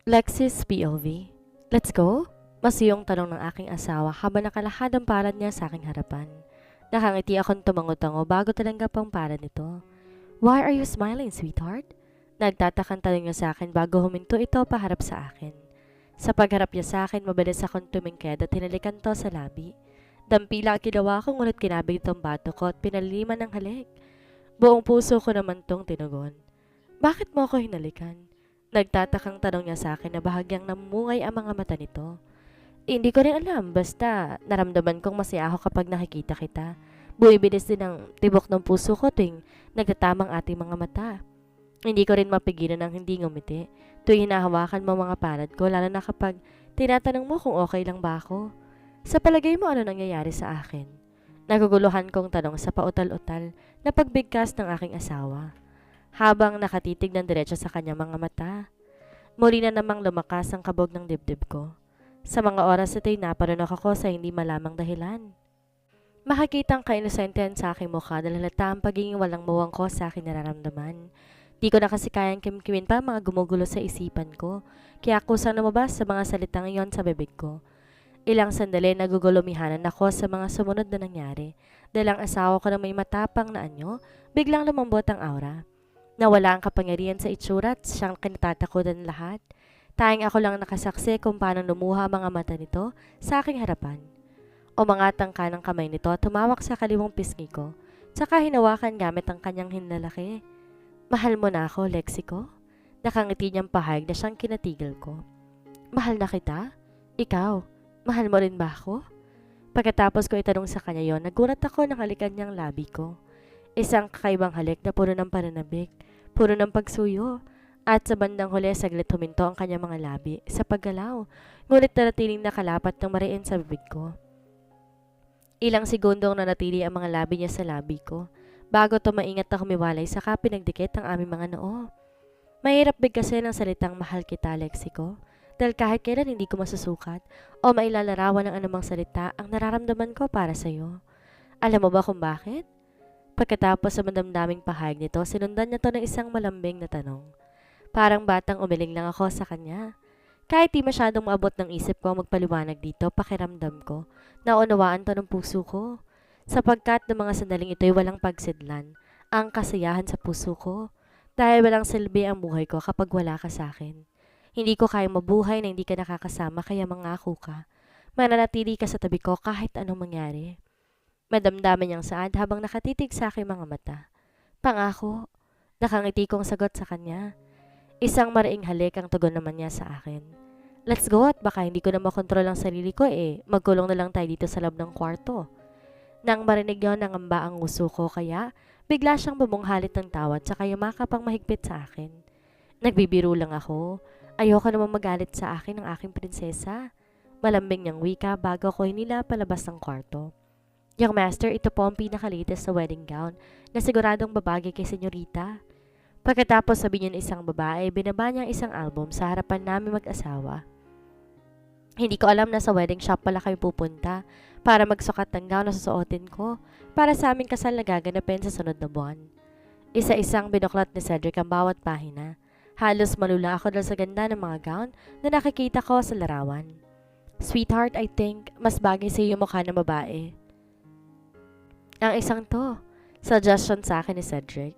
Lexis POV. Let's go? Masiyong tanong ng aking asawa habang nakalahad ang palad niya sa aking harapan. Nakangiti akong tumango-tango bago talangga pang palad nito. Why are you smiling, sweetheart? Nagtatakang tanong niya sa akin bago huminto ito paharap sa akin. Sa pagharap niya sa akin, mabilis akong tumingked at hinalikan to sa labi. Dampila ang ginawa ko ngunit kinabig itong bato ko at pinaliliman ng halik. Buong puso ko naman tong tinugon. Bakit mo ako hinalikan? Nagtatakang tanong niya sa akin na bahagyang namungay ang mga mata nito. Hindi ko rin alam, basta naramdaman kong masaya ako kapag nakikita kita. Bumibilis din ang tibok ng puso ko tuwing nagtatamang ating mga mata. Hindi ko rin mapigilan ng hindi ngumiti tuwing hinahawakan mo mga palad ko, lalo na kapag tinatanong mo kung okay lang ba ako. Sa palagay mo ano nangyayari sa akin? Naguguluhan kong tanong sa pautal-utal na pagbigkas ng aking asawa. Habang nakatitig ng diretso sa kanyang mga mata, muli na namang lumakas ang kabog ng dibdib ko. Sa mga oras ito'y naparunok ako sa hindi malamang dahilan. Makikita ang kainusentehan sa aking mukha dahil halata ang pagiging walang muwang ko sa aking nararamdaman. Di ko na kasi kayang kimkimin pa mga gumugulo sa isipan ko, kaya kusang lumabas sa mga salitang iyon sa bibig ko. Ilang sandali nagugulumihanan ako sa mga sumunod na nangyari dahil ang asawa ko na may matapang na anyo, biglang lumambot ang aura. Nawala ang kapangyarihan sa itsura at siyang kinatatakutan lahat. Tayong ako lang nakasaksi kung paano lumuha mga mata nito sa aking harapan. Umangat ang kanang kamay nito at tumawak sa kaliwang pisngi ko, tsaka hinawakan gamit ang kanyang hinlalaki. Mahal mo na ako, Lexico? Nakangiti niyang pahayag na siyang kinatigil ko. Mahal na kita? Ikaw, mahal mo rin ba ako? Pagkatapos ko itanong sa kanya yon, nagulat ako ng halikan niyang labi ko. Isang kakaibang halik na puro ng pananabik, puro ng pagsuyo, at sa bandang huli saglit huminto ang kanyang mga labi sa paggalaw, ngunit nanatiling nakalapat ng mariin sa bibig ko. Ilang segundong nanatili ang mga labi niya sa labi ko, bago tumaingat na humiwalay saka pinagdikit ang aming mga noo. Mahirap bigkasin ang salitang mahal kita, Lexico, dahil kahit kailan hindi ko masusukat o mailalarawan ng anumang salita ang nararamdaman ko para sa iyo. Alam mo ba kung bakit? Pagkatapos sa madamdaming pahayag nito, sinundan niya to ng isang malambing na tanong. Parang batang umiling lang ako sa kanya. Kahit di masyadong maabot ng isip ko magpaliwanag dito, pakiramdam ko, naunawaan to ng puso ko. Sapagkat ng mga sandaling ito'y walang pagsidlan, ang kasiyahan sa puso ko. Dahil walang silbi ang buhay ko kapag wala ka sa akin. Hindi ko kayang mabuhay na hindi ka nakakasama kaya mangako ka. Mananatili ka sa tabi ko kahit anong mangyari. Madamdaman niyang saad habang nakatitig sa aking mga mata. Pangako, nakangiti kong sagot sa kanya. Isang mariing halik ang tugon naman niya sa akin. Let's go at baka hindi ko na makontrol ang sarili ko magkulong na lang tayo dito sa loob ng kwarto. Nang marinig yon nangamba ang nguso ko kaya bigla siyang bumunghalit ng tawa at saka yumakap ang mahigpit sa akin. Nagbibiro lang ako. Ayoko namang magalit sa akin ng aking prinsesa. Malambing niyang wika bago ko hinila palabas ng kwarto. Young master, ito po ang pinaka-latest sa wedding gown na siguradong babagay kay senyorita. Pagkatapos sabi niya ng isang babae, binaba niya ang isang album sa harapan namin mag-asawa. Hindi ko alam na sa wedding shop pala kayo pupunta para magsukat ng gown na susuotin ko para sa aming kasal na gaganapin sa sunod na buwan. Isa-isang binuklat ni Cedric ang bawat pahina. Halos malula ako dahil sa ganda ng mga gown na nakikita ko sa larawan. Sweetheart, I think mas bagay sa iyo yung mukha ng babae. Ang isang to, suggestion sa akin ni Cedric.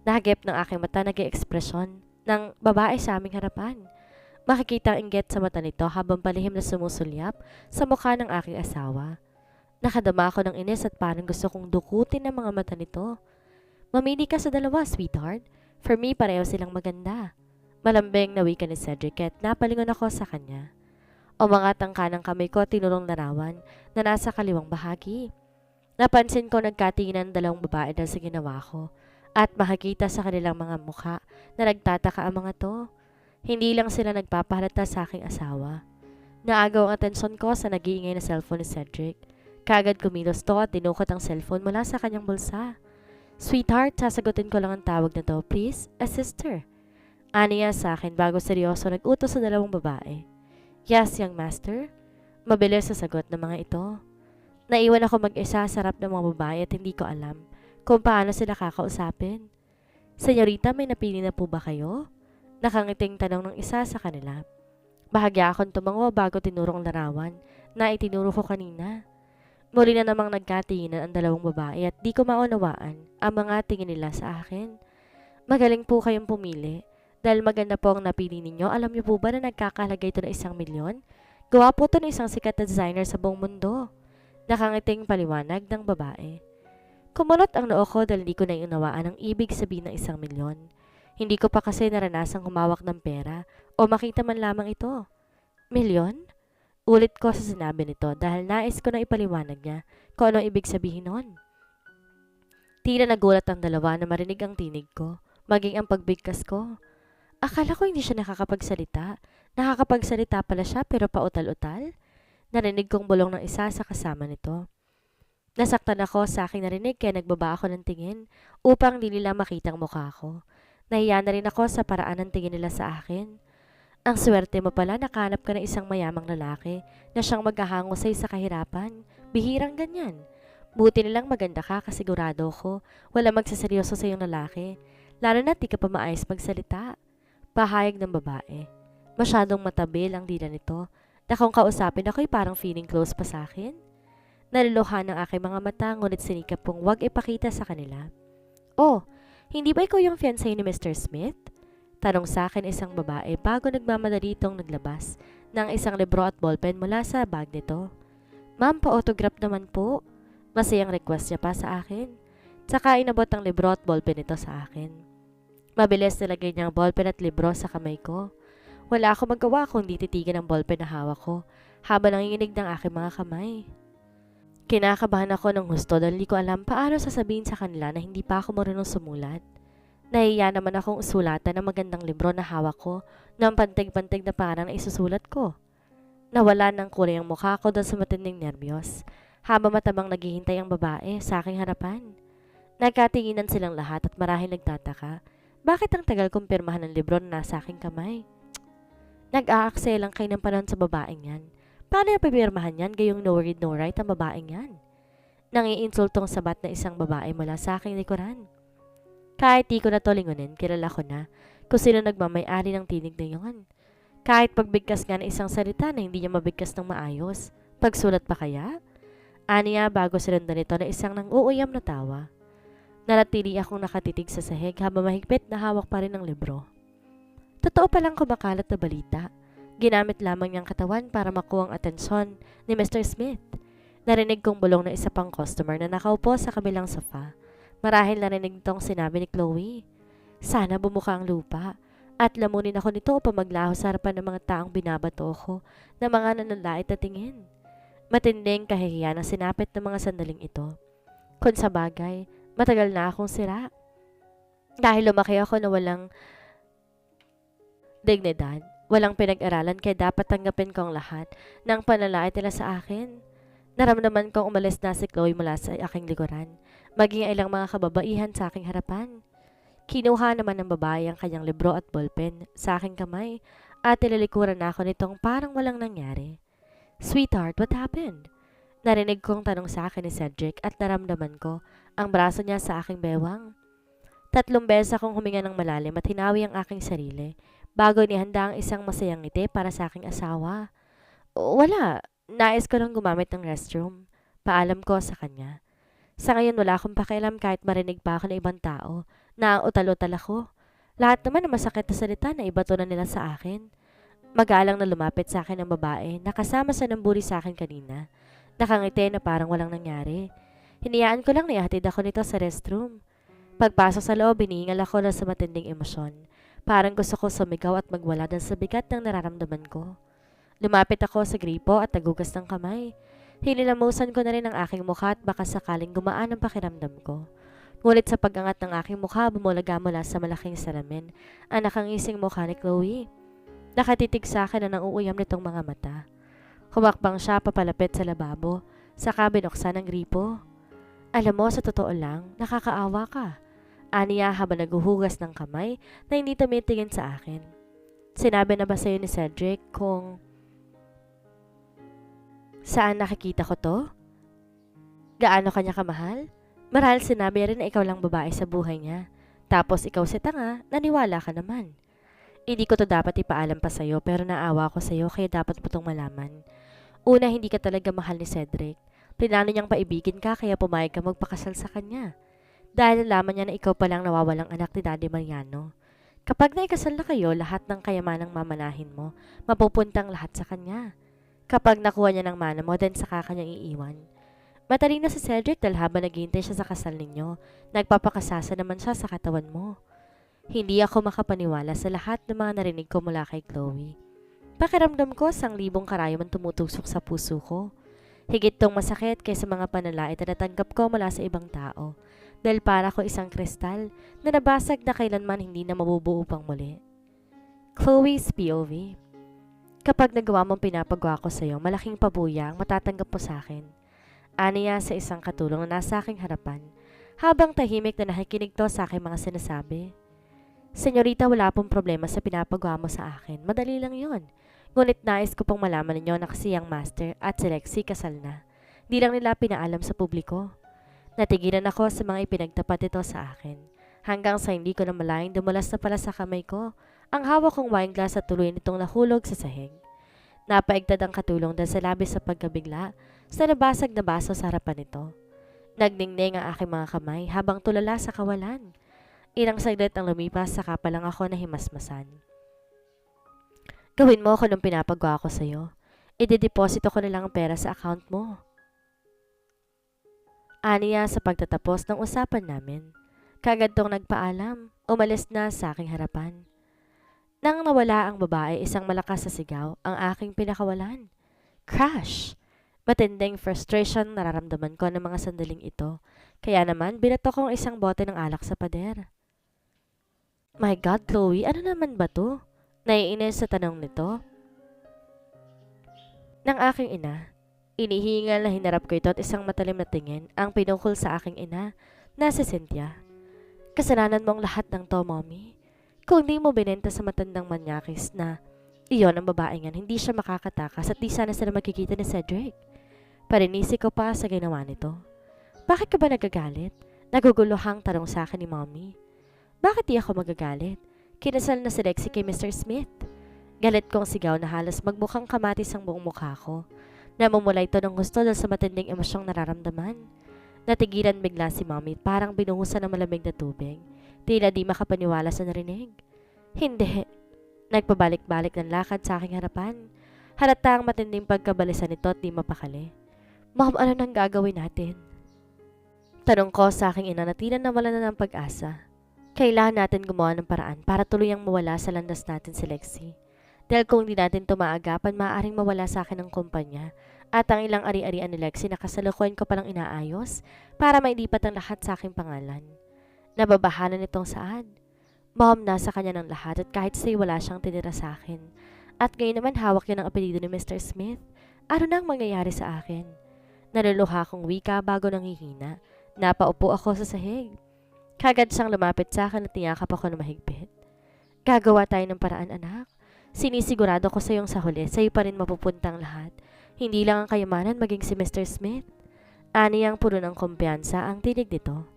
Nahagip ng aking mata nag-ekspresyon ng babae sa aming harapan. Makikita ang inggit sa mata nito habang palihim na sumusulyap sa mukha ng aking asawa. Nakadama ako ng inis at parang gusto kong dukutin ang mga mata nito. Mamili ka sa dalawa, sweetheart. For me, pareho silang maganda. Malambing na wika ni Cedric at napalingon ako sa kanya. Umangat ang kanang kamay ko at tinulong larawan na nasa kaliwang bahagi. Napansin ko nagkatingin ng dalawang babae dahil sa ginawa ko. At makikita sa kanilang mga mukha na nagtataka ang mga to. Hindi lang sila nagpapahalata sa aking asawa. Naagaw ang atensyon ko sa nag-iingay na cellphone ni Cedric. Kagad kumilos to at dinukot ang cellphone mula sa kanyang bulsa. Sweetheart, sasagutin ko lang ang tawag na to, please, a sister. Aniya sa akin bago seryoso nag-utos sa dalawang babae. Yes, young master. Mabilis sa sagot ng mga ito. Naiwan ako mag-isa sa harap ng mga babae at hindi ko alam kung paano sila kakausapin. Senyorita, may napili na po ba kayo? Nakangiting tanong ng isa sa kanila. Bahagya akong tumango bago tinurong larawan na itinuro ko kanina. Muli na namang nagkatinginan ang dalawang babae at di ko maunawaan ang mga tingin nila sa akin. Magaling po kayong pumili. Dahil maganda po ang napili ninyo, alam niyo po ba na nagkakahalaga ito ng 1 milyon? Gawa po ito ng isang sikat na designer sa buong mundo. Nakangiting paliwanag ng babae. Kumunot ang noo ko dahil di ko naiunawaan ang ibig sabihin ng 1 milyon. Hindi ko pa kasi naranasang humawak ng pera o makita man lamang ito. Milyon? Ulit ko sa sinabi nito dahil nais ko na ipaliwanag niya kung ano ibig sabihin nun. Tila nagulat ang dalawa na marinig ang tinig ko, maging ang pagbigkas ko. Akala ko hindi siya nakakapagsalita. Nakakapagsalita pala siya pero pautal-utal. Narinig kong bulong ng isa sa kasama nito. Nasaktan ako sa aking narinig kaya nagbaba ako ng tingin upang di nila makitang mukha ko. Nahiya na rin ako sa paraan ng tingin nila sa akin. Ang swerte mo pala nakahanap ka ng isang mayamang lalaki na siyang maghahango sa'yo sa kahirapan. Bihirang ganyan. Buti nilang maganda ka, kasigurado ko. Wala magsaseryoso sa iyong lalaki. Lalo na di ka pa maayos magsalita. Pahayag ng babae. Masyadong matabil ang dila nito na kung kausapin ako'y parang feeling close pa sa akin. Naliluhan ng aking mga mata ngunit sinikap kong wag ipakita sa kanila. Oh, hindi ba ikaw yung fiancé ni Mr. Smith? Tanong sa akin isang babae bago nagmamadali itong naglabas ng isang libro at ballpen mula sa bag nito. Ma'am, pa-autograph naman po. Masayang request niya pa sa akin. Tsaka inabot ang libro at ballpen nito sa akin. Mabilis nilagay niya ang ballpen at libro sa kamay ko. Wala akong magawa kundi titigan ang ballpen na hawak ko habang nanginginig ng aking mga kamay. Kinakabahan ako ng husto dahil hindi ko alam paano sasabihin sa kanila na hindi pa ako marunong sumulat. Nahiya naman akong usulatan ng magandang libro na hawak ko ng pantig-pantig na parang na isusulat ko. Nawala ng kulay ang mukha ko dahil sa matinding nerbiyos habang matabang naghihintay ang babae sa aking harapan. Nagkatinginan silang lahat at marahil nagtataka. Bakit ang tagal kong pirmahan ng libro na nasa aking kamay? Nag-aaksaya lang kayo ng panahon sa babaeng yan. Paano yung pipirmahan yan gayong no read no write ang babaeng yan? Nangiinsultong sabat na isang babae mula sa aking likuran. Kahit di ko na to lingunin, kilala ko na kung sino nagmamay-ari ng tinig na yun. Kahit pagbigkas nga ng isang salita na hindi niya mabigkas ng maayos, pagsulat pa kaya? Aniya bago sinundan nito na isang nang-uuyam na tawa. Nalatili akong nakatitig sa sahig habang mahigpit na hawak pa rin ang libro. Totoo palang kumakalat na balita. Ginamit lamang niyang katawan para makuha ang atensyon ni Mr. Smith. Narinig kong bulong na isa pang customer na nakaupo sa kabilang sofa. Marahil narinig nitong sinabi ni Chloe. Sana bumuka ang lupa at lamunin ako nito upang maglaho sa harapan ng mga taong binabato ko na mga nanlalait na tingin. Matinding kahihiyan ang sinapit ng mga sandaling ito. Kung sa bagay, matagal na akong sira. Dahil lumaki ako na walang dignidad, walang pinag-aralan kaya dapat tanggapin ko ang lahat ng panlalait nila sa akin. Naramdaman kong umalis na si Chloe mula sa aking likuran, maging ang ilang mga kababaihan sa aking harapan. Kinuha naman ng babae ang kanyang libro at ballpen sa aking kamay at nilalikuran na ako nitong parang walang nangyari. Sweetheart, what happened? Narinig kong tanong sa akin ni Cedric at naramdaman ko ang braso niya sa aking bewang. 3 beses akong huminga ng malalim at hinawi ang aking sarili bago inihanda ang isang masayang ngiti para sa aking asawa. Wala, nais ko lang gumamit ng restroom. Paalam ko sa kanya. Sa ngayon wala akong pakialam kahit marinig pa ako ng ibang tao na utal-utal ako. Lahat naman na masakit na salita na ibato na nila sa akin. Magalang na lumapit sa akin ang babae na kasama sa namburi sa akin kanina. Nakangiti na parang walang nangyari. Hinayaan ko lang na ihatid ako nito sa restroom. Pagpasok sa loob, hinihingal ako na sa matinding emosyon. Parang gusto ko sumigaw at magwala dahil sa bigat ng nararamdaman ko. Lumapit ako sa gripo at nagugas ng kamay. Hinilamusan ko na rin ang aking mukha at baka sakaling gumaan ang pakiramdam ko. Ngunit sa pag-angat ng aking mukha, bumulaga mula sa malaking salamin ang nakangising mukha ni Chloe. Nakatitig sa akin na nauuyam nitong mga mata. Humakbang siya papalapit sa lababo, saka binuksan ang gripo. Alam mo, sa totoo lang, nakakaawa ka. Aniya habang naghuhugas ng kamay na hindi tumitingin sa akin. Sinabi na ba sa'yo ni Cedric kung saan nakikita ko to? Gaano kanya kamahal? Marahil sinabi rin na ikaw lang babae sa buhay niya. Tapos ikaw si tanga, naniwala ka naman. Hindi ko to dapat ipaalam pa sa'yo pero naawa ko sa'yo kaya dapat mo tong malaman. Una, hindi ka talaga mahal ni Cedric. Plinano niyang paibigin ka kaya pumayag ka magpakasal sa kanya. Dahil nalaman niya na ikaw palang nawawalang anak ni Daddy Mariano. Kapag naikasal na kayo, lahat ng kayamanang mamanahin mo, mapupuntang lahat sa kanya. Kapag nakuha niya ng mana mo, then saka kanyang iiwan. Matalino si Cedric dahil habang naghihintay siya sa kasal ninyo, nagpapakasasa naman siya sa katawan mo. Hindi ako makapaniwala sa lahat ng mga narinig ko mula kay Chloe. Pakiramdam ko 1,000 karayom ang tumutusok sa puso ko. Higit tong masakit kaysa mga panalait na natanggap ko mula sa ibang tao. Dahil para ko isang kristal na nabasag na kailanman hindi na mabubuo pang muli. Chloe's POV. Kapag nagawa mong pinapagawa ko sa'yo, malaking pabuya ang matatanggap mo sa akin. Aniya sa isang katulong na nasa aking harapan, habang tahimik na nakikinig to sa aking mga sinasabi. Senyorita, wala pong problema sa pinapagawa mo sa akin. Madali lang yon. Ngunit nais ko pong malaman ninyo na kasi ang master at si Lexie kasal na. Di lang nila pinaalam sa publiko. Natigilan ako sa mga ipinagtapat ito sa akin. Hanggang sa hindi ko na malayang dumulas na pala sa kamay ko ang hawak kong wine glass at tuloy nitong nahulog sa sahig. Napaigtad ang katulong dahil sa labis sa pagkabigla sa nabasag na baso sa harapan nito. Nagningning ang aking mga kamay habang tulala sa kawalan. Ilang saglit ang lumipas saka pa lang ako nahimasmasan. Gawin mo ako nung pinapagawa ko sa'yo. Idedeposito ko na lang ang pera sa account mo. Aniya sa pagtatapos ng usapan namin. Kagad tong nagpaalam, umalis na sa aking harapan. Nang nawala ang babae, isang malakas na sigaw ang aking pinakawalan. Crash! Matinding frustration nararamdaman ko ng mga sandaling ito. Kaya naman, binato kong isang bote ng alak sa pader. My God, Chloe, ano naman ba to? Naiinis sa tanong nito. Ng aking ina, inihingal na hinarap ko ito at isang matalim na tingin ang pinukol sa aking ina na si Cynthia. Kasalanan mo ang lahat ng to, mommy. Kung di mo binenta sa matandang manyakis na iyon ang babae yan, hindi siya makakatakas at di sana sila magkikita ni Cedric. Parinisi ko pa sa ginawa nito. Bakit ka ba nagagalit? Naguguluhang tanong sa akin ni mommy. Bakit di ako magagalit? Kinasal na si Lexie kay Mr. Smith. Galit kong sigaw na halos magmukhang kamatis ang buong mukha ko. Namumula ito ng gusto dahil sa matinding emosyong nararamdaman. Natigilan bigla si mommy parang binuhusan ng malamig na tubig. Tila di makapaniwala sa narinig. Hindi. Nagpabalik-balik ng lakad sa aking harapan. Halata ang matinding pagkabalisa nito at di mapakali. Mom, ano nang gagawin natin? Tanong ko sa aking ina na tila nawala na ng pag-asa. Kailangan natin gumawa ng paraan para tuluyang mawala sa landas natin si Lexie. Dahil kung di natin tumaagapan, maaaring mawala sa akin ang kumpanya at ang ilang ari-arian ni Lexie na kasalukuyan ko palang inaayos para mailipat ang lahat sa aking pangalan. Nababahanan nitong saad. Mom, nasa kanya ng lahat at kahit sa'yo wala siyang tinira sa akin. At ngayon naman hawak niya ng apelido ni Mr. Smith. Ano nang mangyayari sa akin? Naluluha kong wika bago nanghihina. Napaupo ako sa sahig. Kagad siyang lumapit sa akin at niyakap ako na mahigpit. Gagawa tayo ng paraan, anak. Sinisigurado ko sa iyong sa huli, sa iyo pa rin mapupuntang lahat. Hindi lang ang kayamanan maging si Mr. Smith. Aniyang puno ng kumpiyansa ang tinig nito.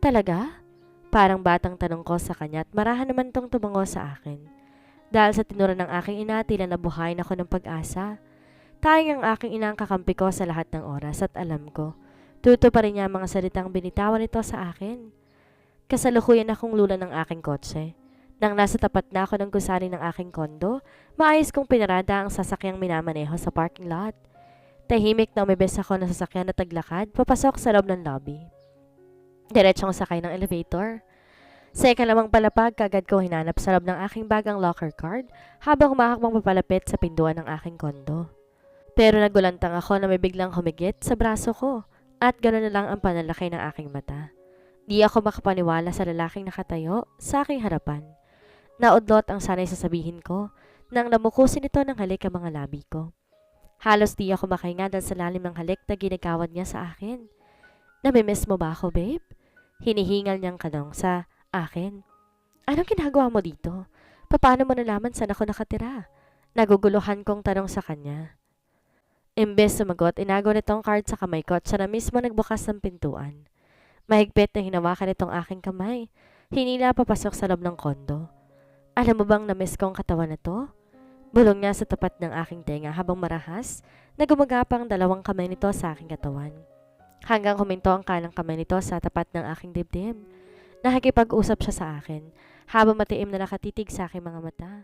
Talaga? Parang batang tanong ko sa kanya at marahan naman tong tumango sa akin. Dahil sa tinura ng aking ina, tila nabuhayin ako ng pag-asa. Tayong ang aking ina ang kakampi ko sa lahat ng oras at alam ko, tuto pa rin niya ang mga salitang binitawan nito sa akin. Kasalukuyan akong lula ng aking kotse. Nang nasa tapat na ako ng gusali ng aking kondo, maayos kong pinarada ang sasakyang minamaneho sa parking lot. Tahimik na umibes ako ng sasakyan na taglakad, papasok sa loob ng lobby. Diretsong sakay ng elevator. Sa ikalimang palapag, kagad ko hinanap sa loob ng aking bagang locker card habang humakakbang papalapit sa pintuan ng aking kondo. Pero nagulantang ako na may biglang humigit sa braso ko at gano'n na lang ang panalaki ng aking mata. Di ako makapaniwala sa lalaking nakatayo sa aking harapan. Naudlot ang sanay sasabihin ko nang namukusin ito ng halik ang mga labi ko. Halos di ako makahinga dahil sa lalim ng halik na ginagawad niya sa akin. Namimiss mo ba ako, babe? Hinihingal niyang tanong sa akin. Anong ginagawa mo dito? Paano mo nalaman saan ako nakatira? Naguguluhan kong tanong sa kanya. Imbes sumagot, inago nitong card sa kamay ko at siya na mismo nagbukas ng pintuan. Mahigpit na hinawakan itong aking kamay. Hinila papasok sa loob ng kondo. Alam mo bang na-miss ko ang katawan na to? Bulong niya sa tapat ng aking tenga habang marahas na gumagapang dalawang kamay nito sa aking katawan. Hanggang huminto ang kanang kamay nito sa tapat ng aking dibdib. Nakikipag-usap siya sa akin habang matiim na nakatitig sa aking mga mata.